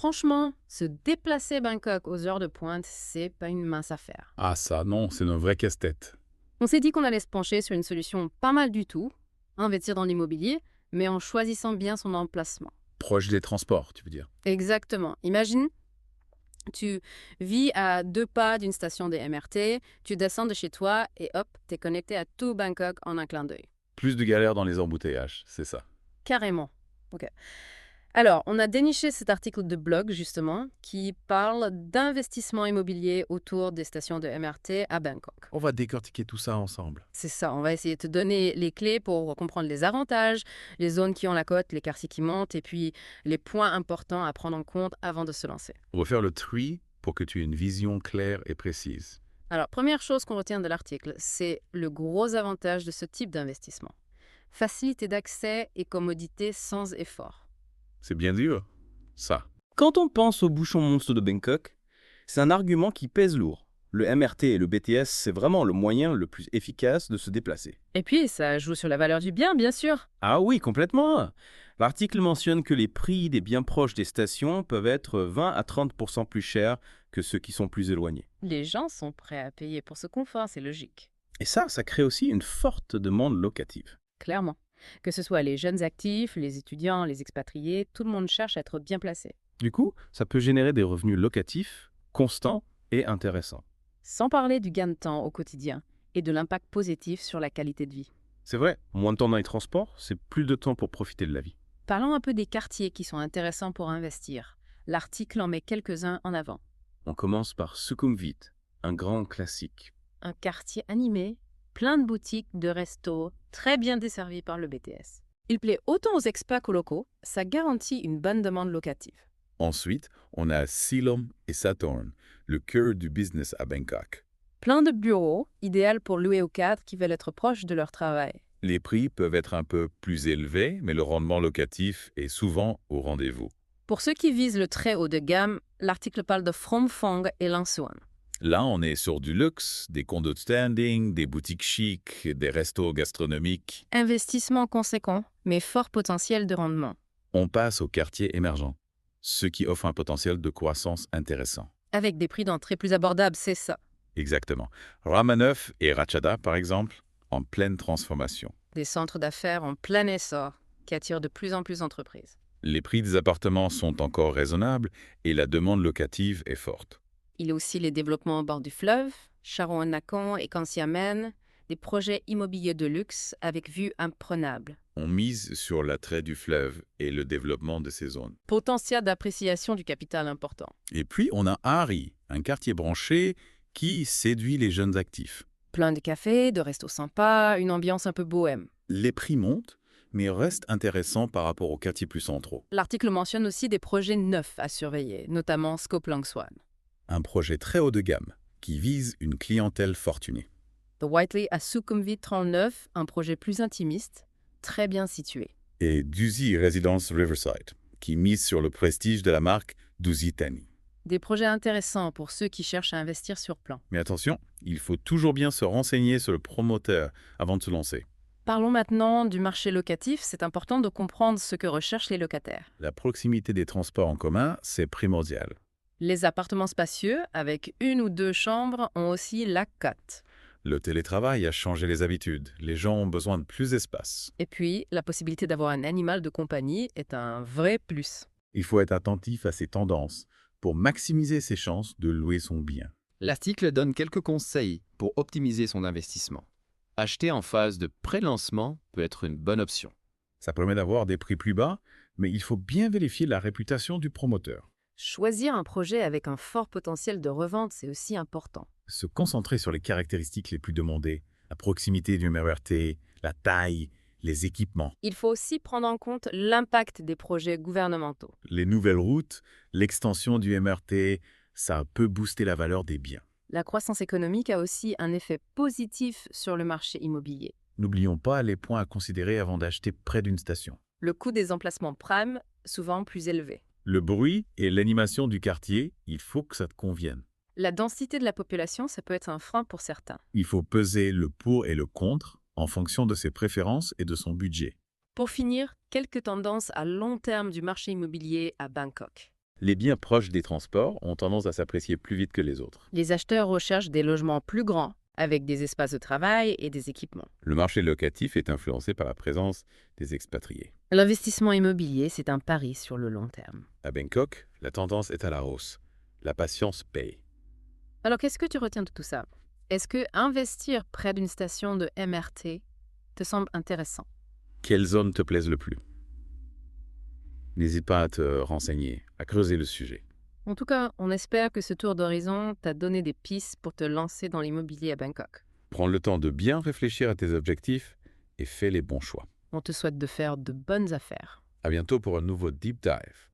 franchement, se déplacer à Bangkok aux heures de pointe, c'est pas une mince affaire. Ah ça, non, c'est un vrai casse-tête. On s'est dit qu'on allait se pencher sur une solution pas mal du tout, investir dans l'immobilier, mais en choisissant bien son emplacement. Proche des transports, tu veux dire. Exactement. Imagine, tu vis à 2 pas d'une station des MRT, tu descends de chez toi et hop, t'es connecté à tout Bangkok en un clin d'œil. Plus de galères dans les embouteillages, c'est ça. Carrément. Ok. Alors, on a déniché cet article de blog, justement, qui parle d'investissement immobilier autour des stations de MRT à Bangkok. On va décortiquer tout ça ensemble. C'est ça, on va essayer de te donner les clés pour comprendre les avantages, les zones qui ont la cote, les quartiers qui montent, et puis les points importants à prendre en compte avant de se lancer. On va faire le tri pour que tu aies une vision claire et précise. Alors, première chose qu'on retient de l'article, c'est le gros avantage de ce type d'investissement. Facilité d'accès et commodité sans effort. C'est bien dur, ça. Quand on pense aux bouchons monstres de Bangkok, c'est un argument qui pèse lourd. Le MRT et le BTS, c'est vraiment le moyen le plus efficace de se déplacer. Et puis, ça joue sur la valeur du bien, bien sûr. Ah oui, complètement. L'article mentionne que les prix des biens proches des stations peuvent être 20 à 30% plus chers que ceux qui sont plus éloignés. Les gens sont prêts à payer pour ce confort, c'est logique. Et ça crée aussi une forte demande locative. Clairement. Que ce soit les jeunes actifs, les étudiants, les expatriés, tout le monde cherche à être bien placé. Du coup, ça peut générer des revenus locatifs constants et intéressants. Sans parler du gain de temps au quotidien et de l'impact positif sur la qualité de vie. C'est vrai, moins de temps dans les transports, c'est plus de temps pour profiter de la vie. Parlons un peu des quartiers qui sont intéressants pour investir. L'article en met quelques-uns en avant. On commence par Sukhumvit, un grand classique. Un quartier animé, plein de boutiques, de restos, très bien desservi par le BTS. Il plaît autant aux expats qu'aux locaux, ça garantit une bonne demande locative. Ensuite, on a Silom et Saturn, le cœur du business à Bangkok. Plein de bureaux, idéal pour louer aux cadres qui veulent être proches de leur travail. Les prix peuvent être un peu plus élevés, mais le rendement locatif est souvent au rendez-vous. Pour ceux qui visent le très haut de gamme, l'article parle de From Phong et Lansuan. Là, on est sur du luxe, des condos de standing, des boutiques chics, des restos gastronomiques. Investissement conséquent, mais fort potentiel de rendement. On passe au quartier émergent, ce qui offre un potentiel de croissance intéressant. Avec des prix d'entrée plus abordables, c'est ça. Exactement. Ramaneuf et Ratchada, par exemple, en pleine transformation. Des centres d'affaires en plein essor, qui attirent de plus en plus d'entreprises. Les prix des appartements sont encore raisonnables et la demande locative est forte. Il y a aussi les développements au bord du fleuve, Charoen-Nakhon et Khon Siamen, des projets immobiliers de luxe avec vue imprenable. On mise sur l'attrait du fleuve et le développement de ces zones. Potentiel d'appréciation du capital important. Et puis, on a Hari, un quartier branché qui séduit les jeunes actifs. Plein de cafés, de restos sympas, une ambiance un peu bohème. Les prix montent, mais restent intéressants par rapport aux quartiers plus centraux. L'article mentionne aussi des projets neufs à surveiller, notamment Scope Langswan. Un projet très haut de gamme qui vise une clientèle fortunée. The Whiteley à Sukhumvit 39, un projet plus intimiste, très bien situé. Et Duzi Residence Riverside, qui mise sur le prestige de la marque Duzi Thani. Des projets intéressants pour ceux qui cherchent à investir sur plan. Mais attention, il faut toujours bien se renseigner sur le promoteur avant de se lancer. Parlons maintenant du marché locatif. C'est important de comprendre ce que recherchent les locataires. La proximité des transports en commun, c'est primordial. Les appartements spacieux, avec 1 ou 2 chambres, ont aussi la cote. Le télétravail a changé les habitudes. Les gens ont besoin de plus d'espace. Et puis, la possibilité d'avoir un animal de compagnie est un vrai plus. Il faut être attentif à ces tendances pour maximiser ses chances de louer son bien. L'article donne quelques conseils pour optimiser son investissement. Acheter en phase de pré-lancement peut être une bonne option. Ça permet d'avoir des prix plus bas, mais il faut bien vérifier la réputation du promoteur. Choisir un projet avec un fort potentiel de revente, c'est aussi important. Se concentrer sur les caractéristiques les plus demandées, la proximité du MRT, la taille, les équipements, Il faut aussi prendre en compte l'impact des projets gouvernementaux. les nouvelles routes, l'extension du MRT, ça peut booster la valeur des biens. La croissance économique a aussi un effet positif sur le marché immobilier. N'oublions pas les points à considérer avant d'acheter près d'une station. Le coût des emplacements prime, souvent plus élevé. Le bruit et l'animation du quartier, il faut que ça te convienne. La densité de la population, ça peut être un frein pour certains. Il faut peser le pour et le contre en fonction de ses préférences et de son budget. Pour finir, quelques tendances à long terme du marché immobilier à Bangkok. Les biens proches des transports ont tendance à s'apprécier plus vite que les autres. Les acheteurs recherchent des logements plus grands, avec des espaces de travail et des équipements. Le marché locatif est influencé par la présence des expatriés. L'investissement immobilier, c'est un pari sur le long terme. À Bangkok, la tendance est à la hausse. La patience paye. Alors, qu'est-ce que tu retiens de tout ça? Est-ce que investir près d'une station de MRT te semble intéressant? Quelles zones te plaisent le plus? N'hésite pas à te renseigner, à creuser le sujet. En tout cas, on espère que ce tour d'horizon t'a donné des pistes pour te lancer dans l'immobilier à Bangkok. Prends le temps de bien réfléchir à tes objectifs et fais les bons choix. On te souhaite de faire de bonnes affaires. À bientôt pour un nouveau Deep Dive.